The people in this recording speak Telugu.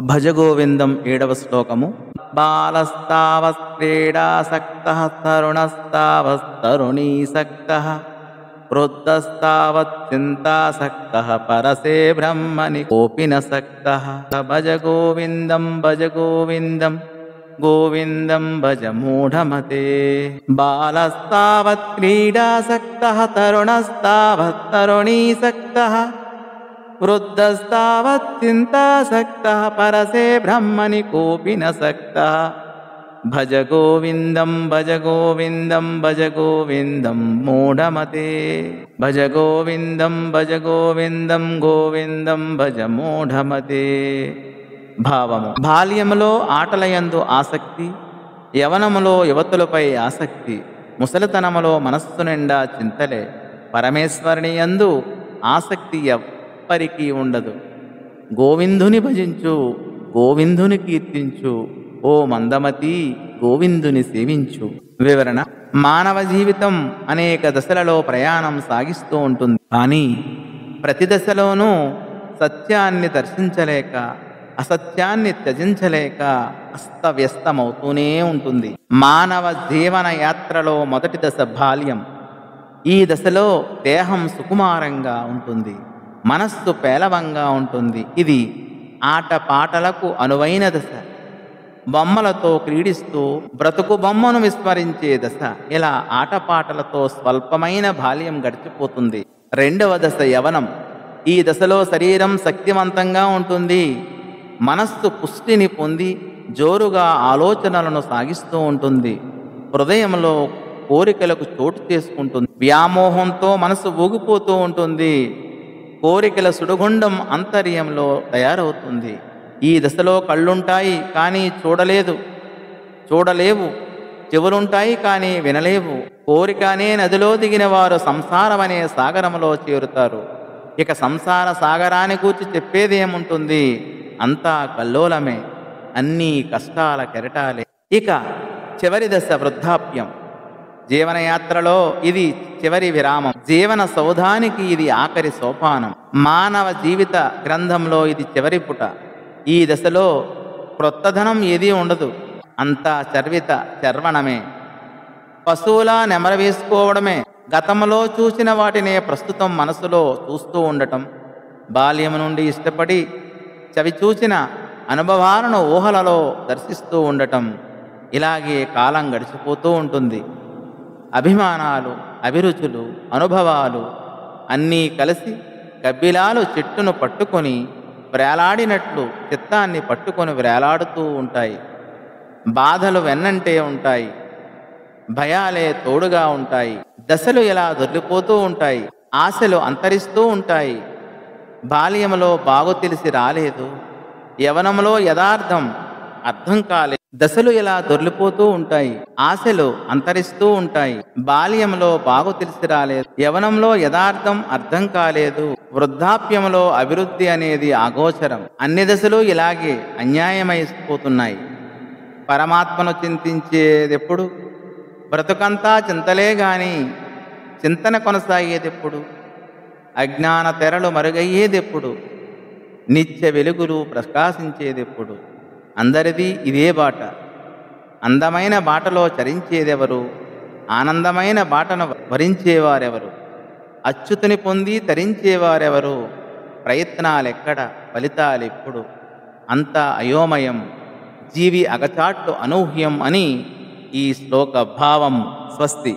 భజగోవిందం 7వ శ్లోకము. బాలస్తావత్క్రీడాసక్తః తరుణస్తావత్తరుణీసక్తః వృద్ధస్తావచ్చింతాసక్తః పరసే బ్రహ్మణి కోపి న సక్తః. భజ గోవిందం భజ గోవిందం గోవిందం భజ మూఢమతే. బాలస్తావత్క్రీడాసక్తః తరుణస్తావత్తరుణీసక్తః వృద్ధస్తావచ్చింతాసక్తః పరసే బ్రహ్మణి కోపి న సక్తః. భజ గోవిందం భజ గోవిందం భజ గోవిందం మూఢమతే. భజ గోవిందం భజ గోవిందం గోవిందం భజ మూఢమతే. భావము: బాల్యములో ఆటలయందు ఆసక్తి, యవనములో యువతులపై ఆసక్తి, ముసలితనములో మనస్సు నిండా చింతలే. పరమేశ్వరుని యందు ఆసక్తి ఎవ్వరికీ ఉండదు. గోవిందుని భజించు, గోవిందుని కీర్తించు, ఓ మందమతి గోవిందుని సేవించు. వివరణ: మానవ జీవితం అనేక దశలలో ప్రయాణం సాగిస్తూ ఉంటుంది. కానీ ప్రతి దశలోనూ సత్యాన్ని దర్శించలేక, అసత్యాన్ని త్యజించలేక అస్తవ్యస్తమవుతూనే ఉంటుంది. మానవ జీవన యాత్రలో మొదటి దశ బాల్యం. ఈ దశలో దేహం సుకుమారంగా ఉంటుంది, మనస్సు పేలవంగా ఉంటుంది. ఇది ఆటపాటలకు అనువైన దశ. బొమ్మలతో క్రీడిస్తూ బ్రతుకు బొమ్మను విస్మరించే దశ. ఇలా ఆటపాటలతో స్వల్పమైన బాల్యం గడిచిపోతుంది. రెండవ దశ యవనం. ఈ దశలో శరీరం శక్తివంతంగా ఉంటుంది, మనస్సు పుష్టిని పొంది జోరుగా ఆలోచనలను సాగిస్తూ ఉంటుంది. హృదయంలో కోరికలకు చోటు చేసుకుంటుంది. వ్యామోహంతో మనసు ఊగిపోతూ ఉంటుంది. కోరికల సుడిగుండం అంతర్యంలో తయారవుతుంది. ఈ దశలో కళ్ళుంటాయి కానీ చూడలేవు, చెవులుంటాయి కానీ వినలేవు. కోరిక అనే నదిలో దిగిన వారు సంసారం అనే సాగరంలో చేరుతారు. ఇక సంసార సాగరాన్ని గూర్చి చెప్పేదేముంటుంది? అంతా కల్లోలమే, అన్నీ కష్టాల కెరటాలే. ఇక చివరి దశ వృద్ధాప్యం. జీవనయాత్రలో ఇది చివరి విరామం. జీవన సౌధానికి ఇది ఆఖరి సోపానం. మానవ జీవిత గ్రంథంలో ఇది చివరి పుట. ఈ దశలో క్రొత్తధనం ఏదీ ఉండదు, అంతా చర్వణమే, పశువులా నెమర వేసుకోవడమే. గతంలో చూసిన వాటినే ప్రస్తుతం మనసులో చూస్తూ ఉండటం, బాల్యం నుండి ఇష్టపడి చవి చూసిన అనుభవాలను ఊహలలో దర్శిస్తూ ఉండటం. ఇలాగే కాలం గడిచిపోతూ ఉంటుంది. అభిమానాలు, అభిరుచులు, అనుభవాలు అన్నీ కలిసి కబ్బిలాలు చెట్టును పట్టుకొని వేలాడినట్లు చిత్తాన్ని పట్టుకొని వేలాడుతూ ఉంటాయి. బాధలు వెన్నంటే ఉంటాయి, భయాలే తోడుగా ఉంటాయి. దశలు ఇలా దొర్లిపోతూ ఉంటాయి, ఆశలు అంతరిస్తూ ఉంటాయి. బాల్యంలో బాగు తెలిసి రాలేదు, యవనంలో యథార్థం అర్థం కాలేదు. దశలు ఇలా దొర్లిపోతూ ఉంటాయి, ఆశలు అంతరిస్తూ ఉంటాయి. బాల్యంలో బాగు తెలిసి రాలేదు, యవనంలో యథార్థం అర్థం కాలేదు, వృద్ధాప్యంలో అభివృద్ధి అనేది అగోచరం. అన్ని దశలు ఇలాగే అన్యాయమైపోతున్నాయి. పరమాత్మను చింతించేదెప్పుడు? బ్రతుకంతా చింతలే గాని చింతన కొనసాగేదెప్పుడు? అజ్ఞాన తెరలు మరుగయ్యేదెప్పుడు? నిత్య వెలుగులు ప్రకాశించేదెప్పుడు? అందరిది ఇదే బాట. అందమైన బాటలో చరించేదెవరు? ఆనందమైన బాటను వరించేవారెవరు? అచ్యుతుని పొంది తరించేవారెవరు? ప్రయత్నాలెక్కడ, ఫలితాలెప్పుడు? అంతా అయోమయం, జీవి అగచాట్లు అనూహ్యం అని ఈ శ్లోక భావం. స్వస్తి.